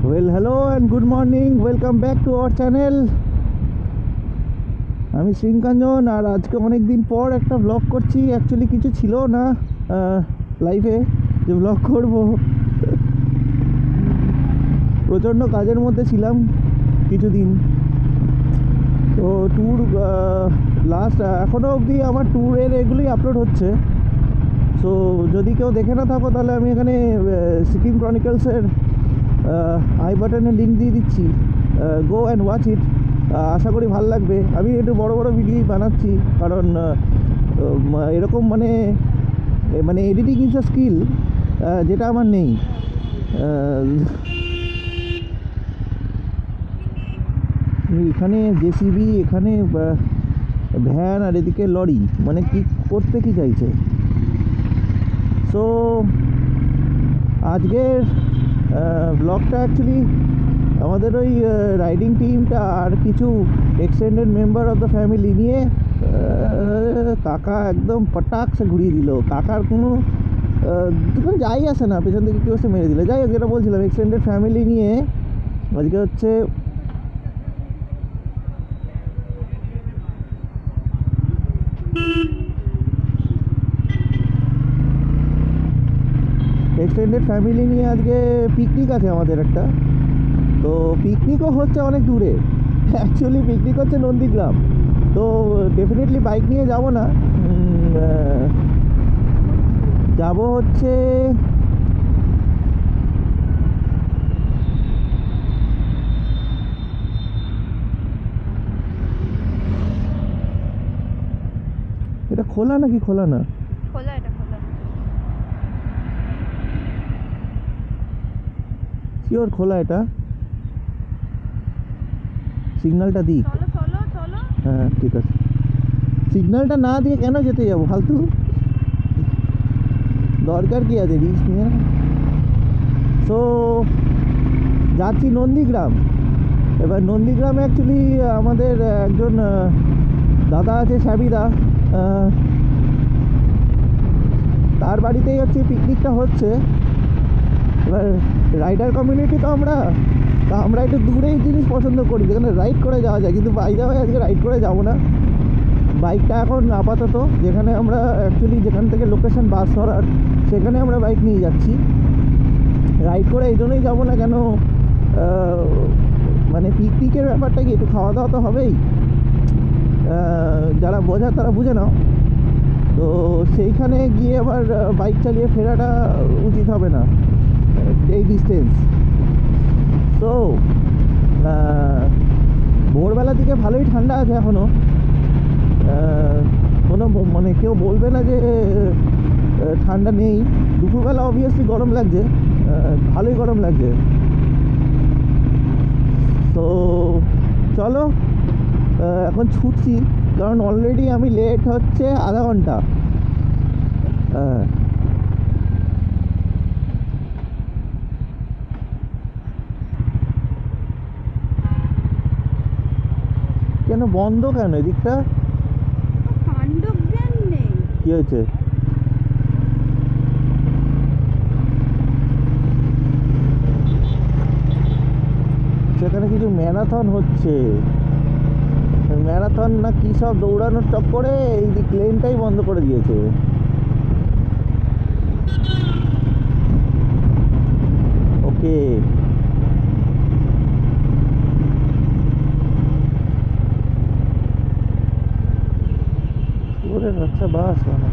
Well, hello and good morning. Welcome back to our channel. আমি শ্রীকাঞ্জন আর আজকে অনেক দিন পর একটা ব্লগ করছি। অ্যাকচুয়ালি কিছু ছিল না লাইফে যে ব্লগ করব, প্রচণ্ড কাজের মধ্যে ছিলাম কিছুদিন। তো ট্যুর লাস্ট এখনও অবধি আমার ট্যুরের এগুলোই আপলোড হচ্ছে। সো যদি কেউ দেখে না থাকো তাহলে আমি এখানে সিকিম ক্রনিকলসের আই বাটনে লিঙ্ক দিয়ে দিচ্ছি, গো অ্যান্ড ওয়াচ ইট। আশা করি ভালো লাগবে। আমি একটু বড় বড় ভিডিওই বানাচ্ছি কারণ এরকম মানে এডিটিং ইজ আ স্কিল যেটা আমার নেই। এখানে জেসিবি, এখানে ভ্যান, আর এদিকে লরি, মানে কি করতে কি চাইছে। সো আজকের ব্লগটা অ্যাকচুয়ালি আমাদের ওই রাইডিং টিমটা আর কিছু extended member of the family নিয়ে কাকা একদম পটাক সে ঘুরিয়ে দিল। কাকার কোনো যাই আসে না, পেছন থেকে কেউ এসে মেরে দিল। যাই হোক, যেটা বলছিলাম, এক্সটেন্ডেড ফ্যামিলি নিয়ে আজকে হচ্ছে এক্সটেন্ডেড ফ্যামিলি নিয়ে আজকে পিকনিক আছে আমাদের একটা। তো পিকনিকও হচ্ছে অনেক দূরে, অ্যাকচুয়ালি পিকনিক হচ্ছে নন্দীগ্রাম। তো ডেফিনেটলি বাইক নিয়ে যাব না, যাব হচ্ছে এটা খোলা নাকি খোলা না? খোলা, এটা খোলা। শিওর খোলা? এটা সিগন্যালটা দিক। চলো চলো চলো। হ্যাঁ ঠিক আছে, সিগন্যালটা না দিয়ে কেন যেতে যাবো ফালতু? দরকার কি আছে রিস্ক নিয়ে? সো যাচ্ছি নন্দীগ্রাম। এবার নন্দীগ্রামে অ্যাকচুয়ালি আমাদের একজন দাদা আছে, সাবিদা, তার বাড়িতেই হচ্ছে পিকনিকটা হচ্ছে। এবার রাইডার কমিউনিটি তো আমরা একটু দূরেই জিনিস পছন্দ করি যেখানে রাইড করে যাওয়া যায়, কিন্তু বাইরে আজকে রাইড করে যাবো না। বাইকটা এখন আপাতত যেখানে আমরা অ্যাকচুয়ালি যেখান থেকে লোকেশন বাস ধরার সেখানে আমরা বাইক নিয়ে যাচ্ছি। রাইড করে এই জন্যই যাবো না কেন, মানে পিকনিকের ব্যাপারটা কি, একটু খাওয়া দাওয়া তো হবেই। যারা বোঝার তারা বুঝে নাও। তো সেইখানে গিয়ে আবার বাইক চালিয়ে ফেরাটা উচিত হবে না এই ডিস্টেন্স। তো ভোরবেলার দিকে ভালোই ঠান্ডা আছে এখনও, কোনো মানে কেউ বলবে না যে ঠান্ডা নেই। দুপুরবেলা অবভিয়াসলি গরম লাগছে, ভালোই গরম লাগছে। তো চলো এখন ছুটছি, কারণ অলরেডি আমি লেট হচ্ছে আধা ঘন্টা। কেন বন্ধ কেন এদিকটা? কাণ্ডজ্ঞান নেই। কি হয়েছে? সেখানে কিছু ম্যারাথন হচ্ছে, ম্যারাথন না কি সব দৌড়ানোর চক্করে এই লেনটাই বন্ধ করে দিয়েছে। ওকে, ওরে আচ্ছা বাস মানে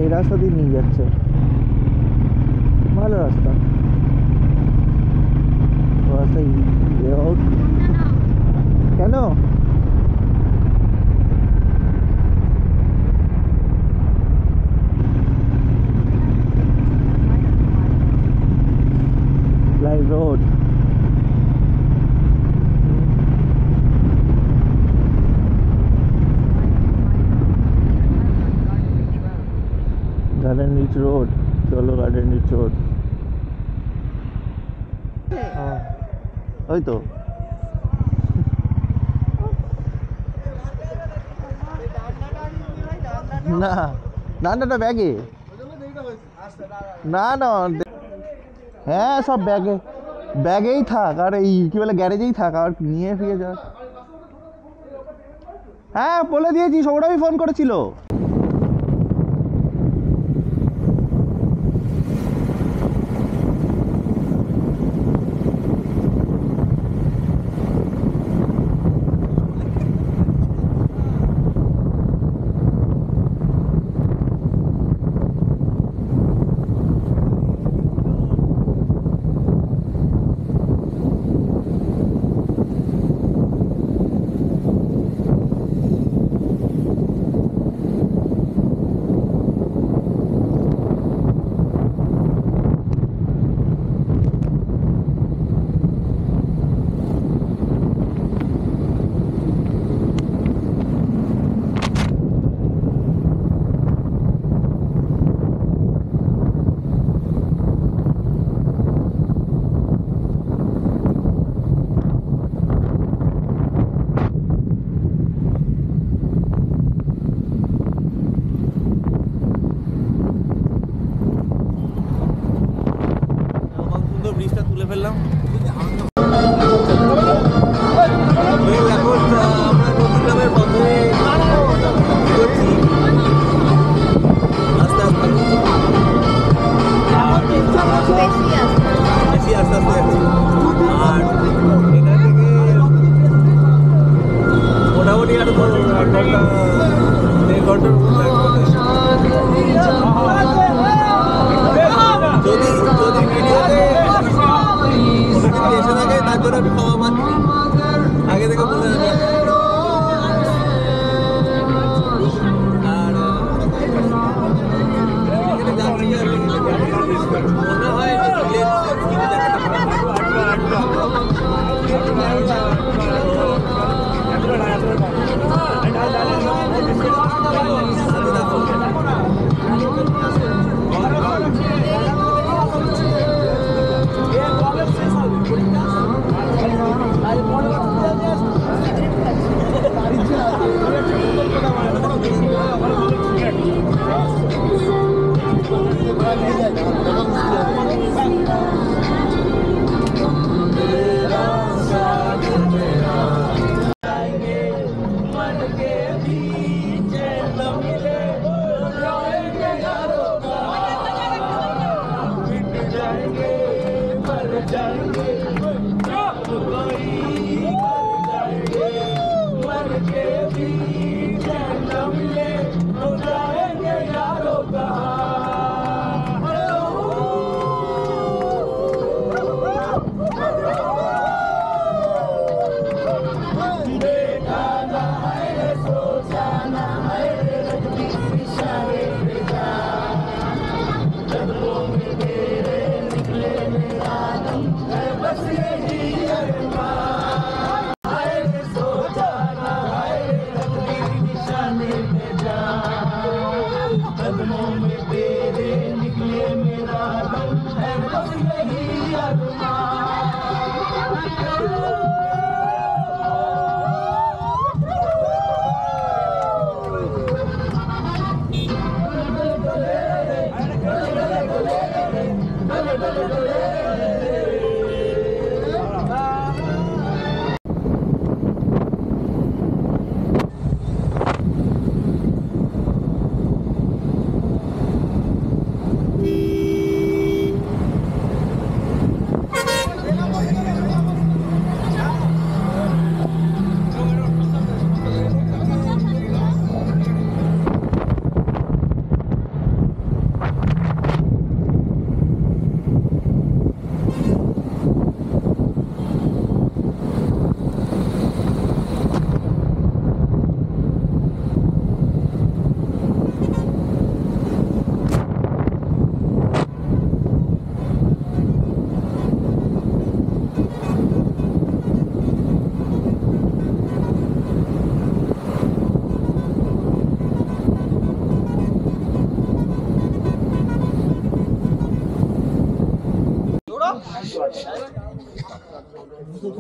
এই রাস্তা দিয়ে নিয়ে যাচ্ছে, ভালো রাস্তা। রাস্তায় কেন? Drive road. রিচ রোড, চলো গার্ডেন রিচ রোড। ওই তো না, ডান্ডাটা ব্যাগে না না, হ্যাঁ সব ব্যাগেই থাক, আর এই কি বলে গ্যারেজেই থাক, আর নিয়ে ফিরে যা। হ্যাঁ বলে দিয়েছি, সৌরভই ফোন করেছিল। ব্রিজটা তুলে ফেললাম। মোটামুটি আরো যদি ভিডিওতে এসে থাকে তার জন্য আমি ক্ষমা পাচ্ছি, আগে থেকে বলে দেবে। আর এখানে যাচ্ছি মনে হয়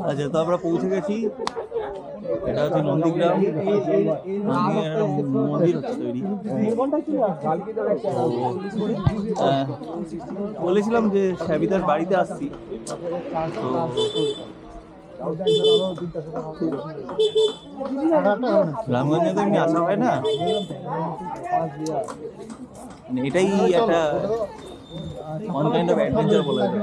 আচ্ছা, তো আমরা পৌঁছে গেছি। এটা হচ্ছে নন্দীগ্রাম। নন্দীগ্রাম মন্দির হচ্ছে তৈরি। বলেছিলাম যে সাবিতার বাড়িতে আসছি, তো গ্রামগঞ্জে তো এমনি আসা হয় না, মানে এটাই একটা ওয়ান কাইন্ড অফ অ্যাডভেঞ্চার বলা যায়।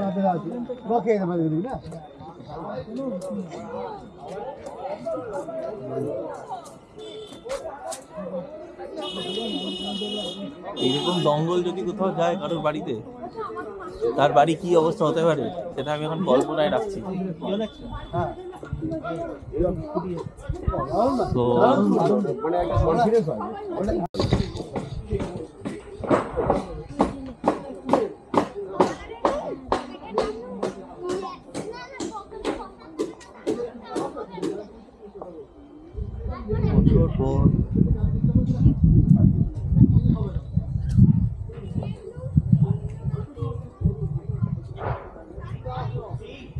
এইরকম জঙ্গল যদি কোথাও যায় কারোর বাড়িতে, তার বাড়ি কি অবস্থা হতে পারে সেটা আমি এখন কল্পনায় রাখছি। তো বছর পর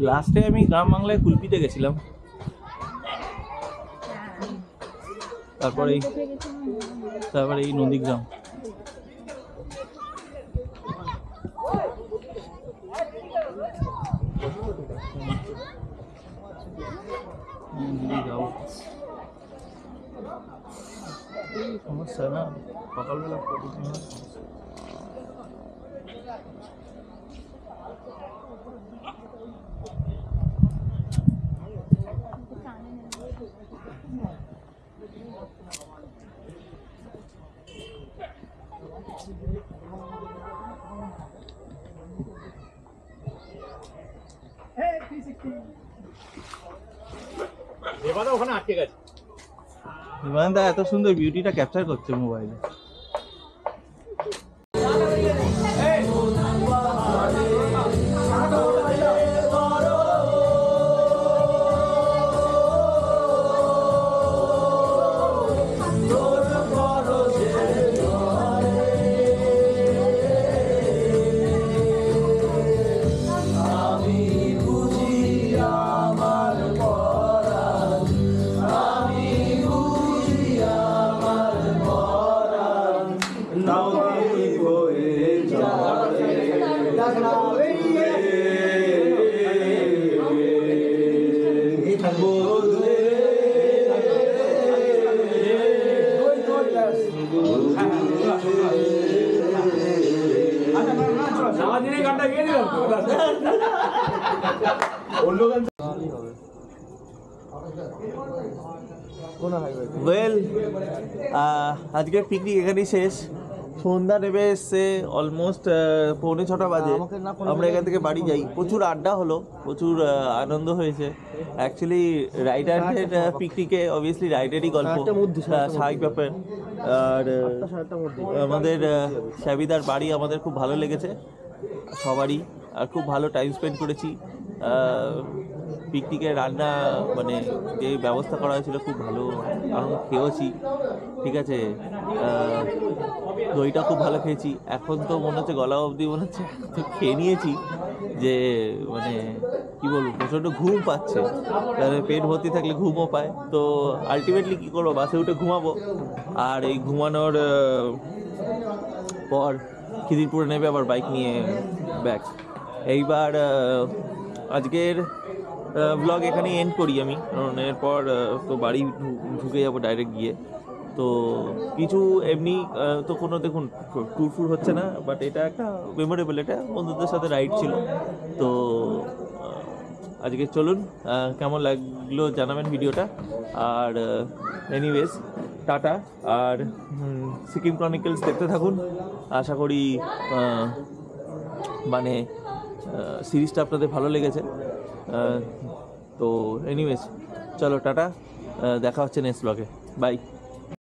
লাস্টে আমি গ্রাম বাংলায় কুলপিতে গেছিলাম, তারপরে এই নন্দীগ্রাম। সমস্যা না, সকালবেলা ওখানে আটকে গেছে। বিমানটা এত সুন্দর বিউটিটা ক্যাপচার করছে মোবাইলে। ওয়েল, আজকে পিকনিক এখানেই শেষ। সন্ধ্যা নেমে এসছে, অলমোস্ট 6:45 বাজে। আমরা এখান থেকে বাড়ি যাই। প্রচুর আড্ডা হলো, প্রচুর আনন্দ হয়েছে। অ্যাকচুয়ালি রাইডারদের পিকনিকে অবভিয়াসলি রাইডারই গল্প, স্বাভাবিক ব্যাপার। আর আমাদের সাবিদার বাড়ি আমাদের খুব ভালো লেগেছে সবারই, আর খুব ভালো টাইম স্পেন্ড করেছি। পিকনিকের রান্না মানে যে ব্যবস্থা করা হয়েছিল খুব ভালো, আমি খেয়েছি, ঠিক আছে। দইটা খুব ভালো খেয়েছি। এখন তো মনে হচ্ছে গলা অবধি মনে হচ্ছে তো খেয়ে নিয়েছি যে মানে কী বলবো, প্রচণ্ড ঘুম পাচ্ছে। তাহলে পেট ভর্তি থাকলে ঘুমও পায়, তো আলটিমেটলি কী করবো, বাসে উঠে ঘুমাবো। আর এই ঘুমানোর পর খিদিরপুরে নেবে আবার বাইক নিয়ে ব্যাক। এইবার আজকের ব্লগ এখানেই এন্ড করি আমি, কারণ এরপর তো বাড়ি ঢুকে যাবো ডাইরেক্ট গিয়ে। তো কিছু এমনি তো কোনো দেখুন ট্যুর ফুর হচ্ছে না, বাট এটা একটা মেমোরেবল, এটা বন্ধুদের সাথে রাইড ছিল। তো আজকে চলুন, কেমন লাগলো জানাবেন ভিডিওটা। আর এনিওয়েজ টাটা। আর সিকিম ক্রনিকলস দেখতে থাকুন। আশা করি মানে সিরিজটা আপনাদের ভালো লেগেছে। তো এনিওয়েজ চলো টাটা, দেখা হচ্ছে নেক্সট ব্লগে। বাই।